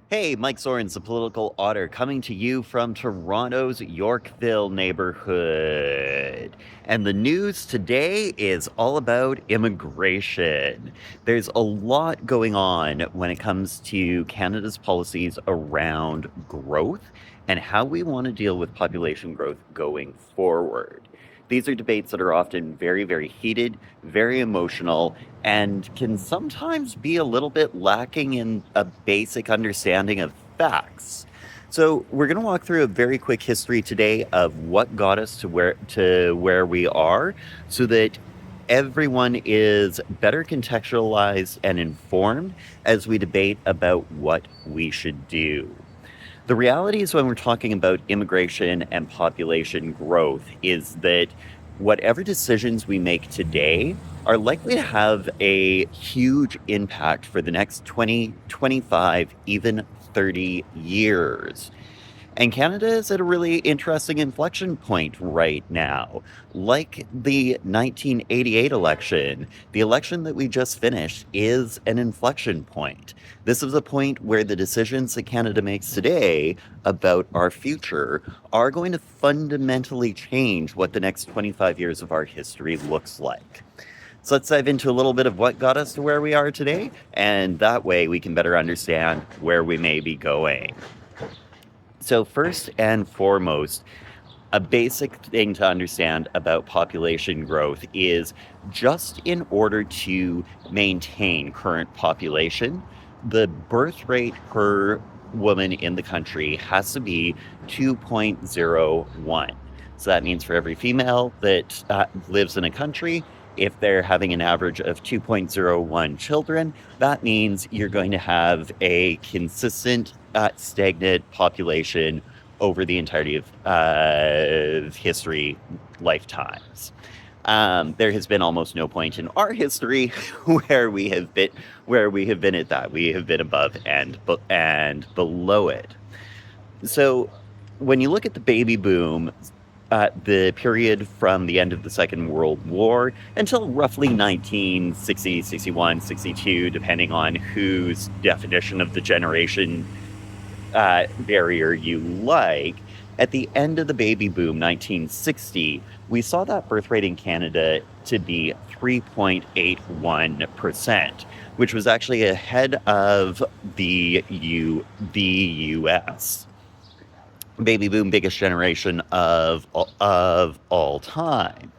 Hey, Mike Soren's the Political Otter coming to you from Toronto's Yorkville neighborhood. And the news today is all about immigration. There's a lot going on when it comes to Canada's policies around growth and how we want to deal with population growth going forward. These are debates that are often very, very heated, very emotional, and can sometimes be a little bit lacking in a basic understanding of facts. So we're going to walk through a very quick history today of what got us to where we are, so that everyone is better contextualized and informed as we debate about what we should do. The reality is, when we're talking about immigration and population growth, is that whatever decisions we make today are likely to have a huge impact for the next 20, 25, even 30 years. And Canada is at a really interesting inflection point right now. Like the 1988 election, the election that we just finished is an inflection point. This is a point where the decisions that Canada makes today about our future are going to fundamentally change what the next 25 years of our history looks like. So let's dive into a little bit of what got us to where we are today, and that way we can better understand where we may be going. So, first and foremost, a basic thing to understand about population growth is, just in order to maintain current population, the birth rate per woman in the country has to be 2.01. So that means for every female that lives in a country, if they're having an average of 2.01 children, that means you're going to have a consistent, stagnant population over the entirety of history lifetimes. There has been almost no point in our history where we have been at that. We have been above and below it. So when you look at the baby boom, the period from the end of the Second World War until roughly 1960, 61, 62, depending on whose definition of the generation barrier you like. At the end of the baby boom, 1960, we saw that birth rate in Canada to be 3.81%, which was actually ahead of the US. Baby boom, biggest generation of all time.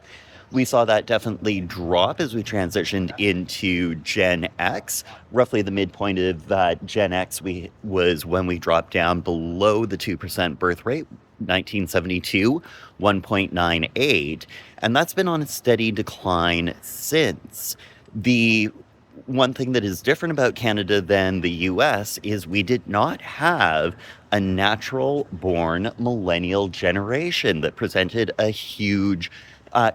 We saw that definitely drop as we transitioned into Gen X. Roughly the midpoint of Gen X was when we dropped down below the 2% birth rate, 1972, 1.98, and that's been on a steady decline since. The one thing that is different about Canada than the US is we did not have a natural born millennial generation that presented a huge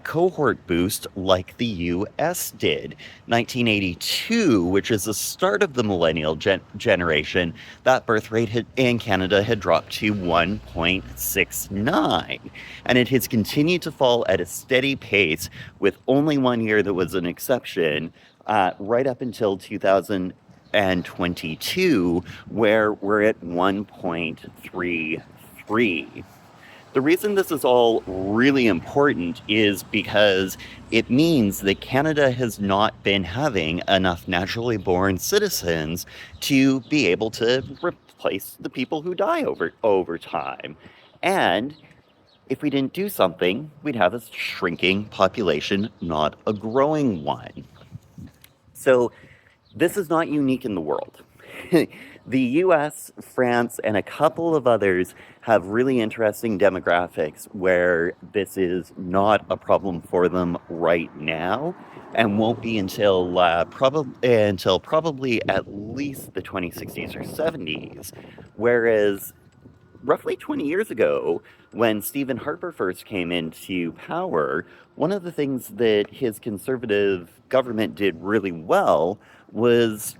cohort boost like the US did. 1982, which is the start of the millennial generation, that birth rate in Canada had dropped to 1.69. And it has continued to fall at a steady pace, with only one year that was an exception, right up until 2022, where we're at 1.33. The reason this is all really important is because it means that Canada has not been having enough naturally born citizens to be able to replace the people who die over time. And if we didn't do something, we'd have a shrinking population, not a growing one. So this is not unique in the world. The US, France, and a couple of others have really interesting demographics where this is not a problem for them right now, and won't be until probably at least the 2060s or 70s. Whereas roughly 20 years ago, when Stephen Harper first came into power, one of the things that his conservative government did really well was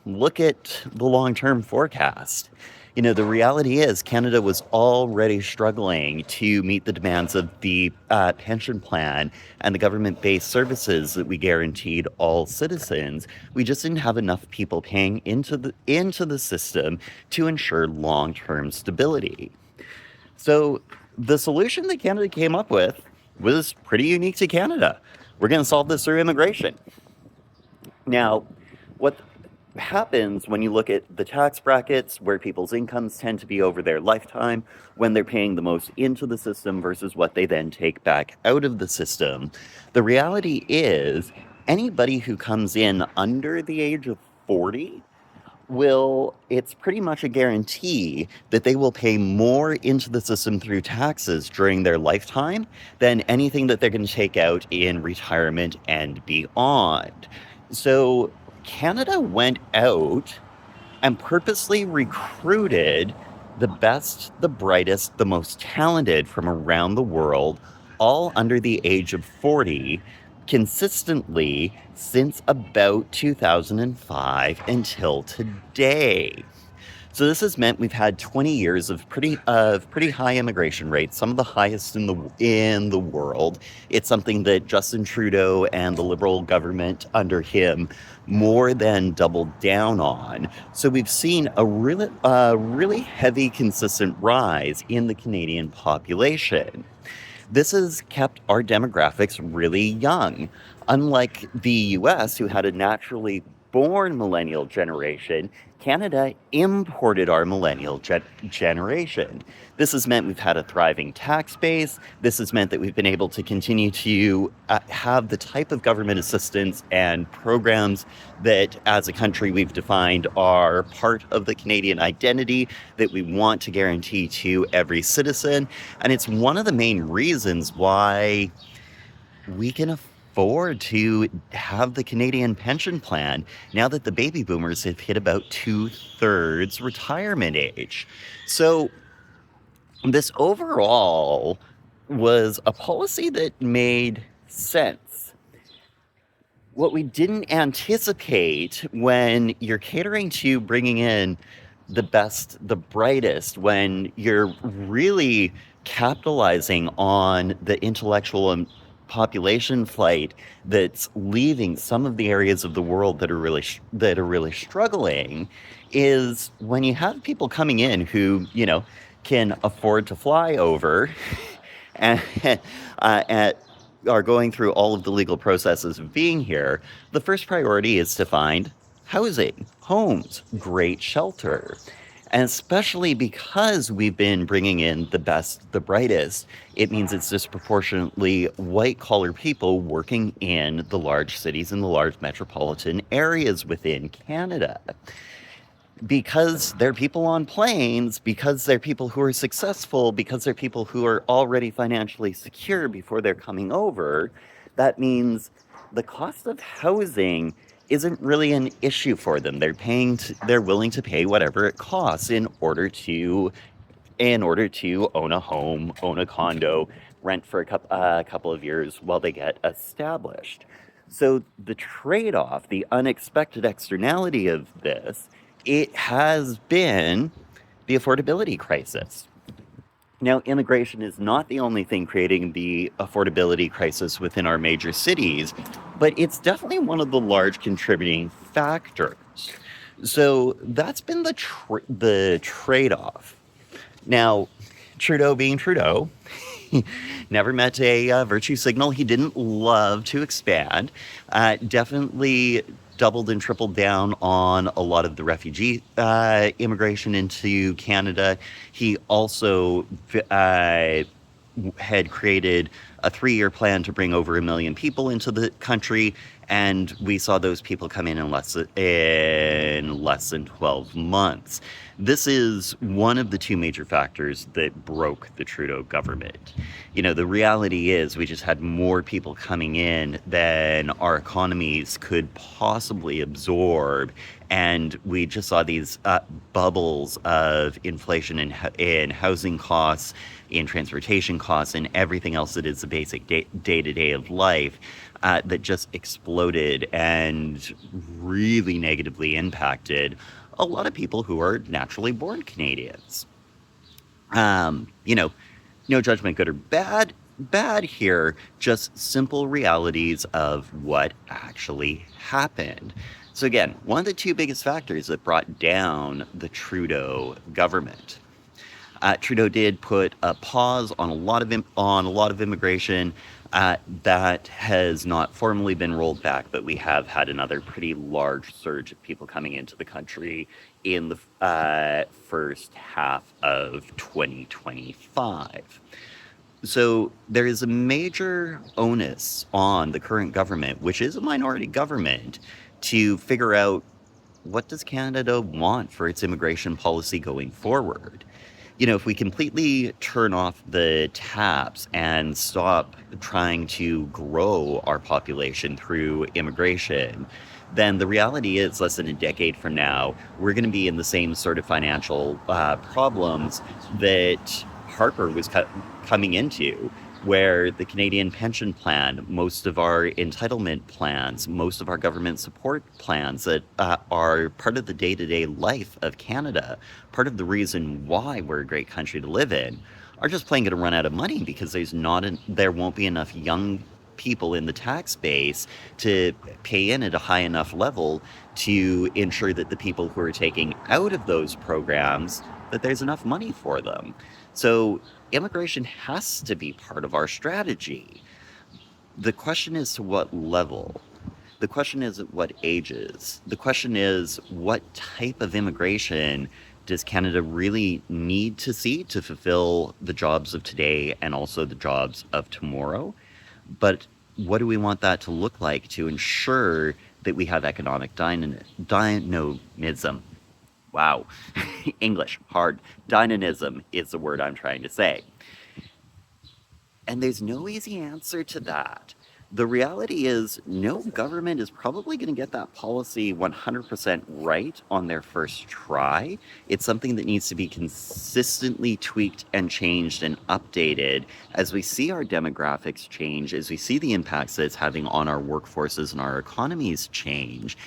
look at the long-term forecast. The reality is Canada was already struggling to meet the demands of the pension plan and the government-based services that we guaranteed all citizens. We just didn't have enough people paying into the system to ensure long-term stability. So the solution that Canada came up with was pretty unique to Canada. We're going to solve this through immigration. Now, what happens when you look at the tax brackets where people's incomes tend to be over their lifetime when they're paying the most into the system versus what they then take back out of the system? The reality is anybody who comes in under the age of 40 it's pretty much a guarantee that they will pay more into the system through taxes during their lifetime than anything that they're going to take out in retirement and beyond. So Canada went out and purposely recruited the best, the brightest, the most talented from around the world, all under the age of 40, consistently since about 2005 until today. So this has meant we've had 20 years of pretty high immigration rates, some of the highest in the world. It's something that Justin Trudeau and the Liberal government under him more than doubled down on. So we've seen a really heavy, consistent rise in the Canadian population. This has kept our demographics really young. Unlike the US, who had a naturally born millennial generation, Canada imported our millennial generation. This has meant we've had a thriving tax base. This has meant that we've been able to continue to have the type of government assistance and programs that, as a country, we've defined are part of the Canadian identity that we want to guarantee to every citizen. And it's one of the main reasons why we can afford to have the Canadian pension plan now that the baby boomers have hit about 2/3 retirement age. So this overall was a policy that made sense. What we didn't anticipate when you're catering to bringing in the best, the brightest, when you're really capitalizing on the intellectual and population flight that's leaving some of the areas of the world that are really struggling, is when you have people coming in who can afford to fly over and are going through all of the legal processes of being here. The first priority is to find housing, homes, great shelter. And especially because we've been bringing in the best, the brightest, it means it's disproportionately white-collar people working in the large cities and the large metropolitan areas within Canada. Because they're people on planes, because they're people who are successful, because they're people who are already financially secure before they're coming over, that means the cost of housing isn't really an issue for them. They're willing to pay whatever it costs in order to own a home, own a condo, rent for a couple of years while they get established. So the trade-off, the unexpected externality of this, it has been the affordability crisis. Now, immigration is not the only thing creating the affordability crisis within our major cities, but it's definitely one of the large contributing factors. So that's been the trade-off. Now, Trudeau being Trudeau, never met a virtue signal he didn't love to expand. Definitely doubled and tripled down on a lot of the refugee immigration into Canada. He also had created a 3-year plan to bring over 1 million people into the country, and we saw those people come in less than 12 months. This is one of the two major factors that broke the Trudeau government. The reality is we just had more people coming in than our economies could possibly absorb, and we just saw these bubbles of inflation in housing costs, in transportation costs, and everything else that is the basic day-to-day of life. that just exploded and really negatively impacted a lot of people who are naturally born Canadians. You know, no judgment, good or bad here, just simple realities of what actually happened. So again, one of the two biggest factors that brought down the Trudeau government. Trudeau did put a pause on a lot of immigration. That has not formally been rolled back, but we have had another pretty large surge of people coming into the country in the first half of 2025. So there is a major onus on the current government, which is a minority government, to figure out what does Canada want for its immigration policy going forward. If we completely turn off the taps and stop trying to grow our population through immigration, then the reality is less than a decade from now, we're going to be in the same sort of financial problems that Harper was coming into, where the Canadian pension plan, most of our entitlement plans, most of our government support plans that are part of the day-to-day life of Canada, part of the reason why we're a great country to live in, are just plain going to run out of money because there won't be enough young people in the tax base to pay in at a high enough level to ensure that the people who are taking out of those programs, that there's enough money for them. So immigration has to be part of our strategy. The question is to what level? The question is at what ages? The question is what type of immigration does Canada really need to see to fulfill the jobs of today and also the jobs of tomorrow? But what do we want that to look like to ensure that we have economic dynamism? Wow, English, hard. Dynamism is the word I'm trying to say. And there's no easy answer to that. The reality is, no government is probably going to get that policy 100% right on their first try. It's something that needs to be consistently tweaked and changed and updated as we see our demographics change, as we see the impacts that it's having on our workforces and our economies change.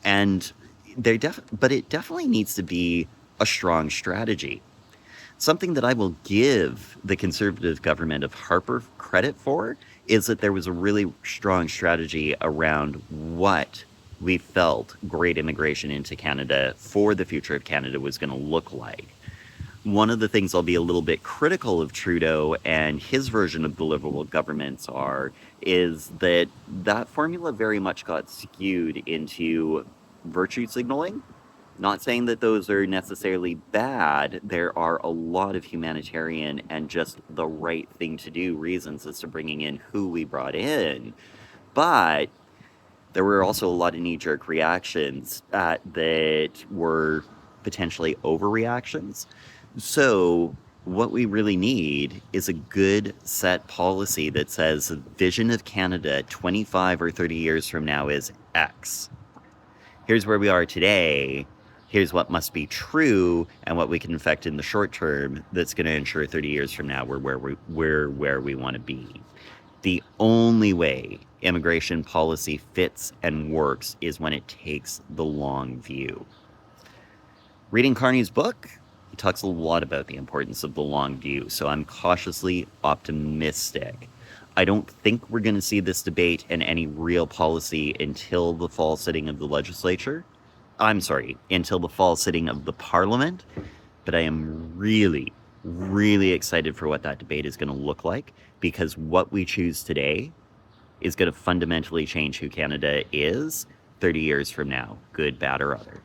And but it definitely needs to be a strong strategy. Something that I will give the Conservative government of Harper credit for is that there was a really strong strategy around what we felt great immigration into Canada for the future of Canada was going to look like. One of the things I'll be a little bit critical of Trudeau and his version of the Liberal governments is that formula very much got skewed into virtue signaling. Not saying that those are necessarily bad. There are a lot of humanitarian and just the right thing to do reasons as to bringing in who we brought in. But there were also a lot of knee-jerk reactions that were potentially overreactions. So what we really need is a good set policy that says the vision of Canada 25 or 30 years from now is X. Here's where we are today. Here's what must be true and what we can affect in the short term that's going to ensure 30 years from now we're where we want to be. The only way immigration policy fits and works is when it takes the long view. Reading Carney's book, he talks a lot about the importance of the long view, so I'm cautiously optimistic. I don't think we're going to see this debate and any real policy until the fall sitting of the legislature. Until the fall sitting of the parliament. But I am really, really excited for what that debate is going to look like, because what we choose today is going to fundamentally change who Canada is 30 years from now, good, bad, or other.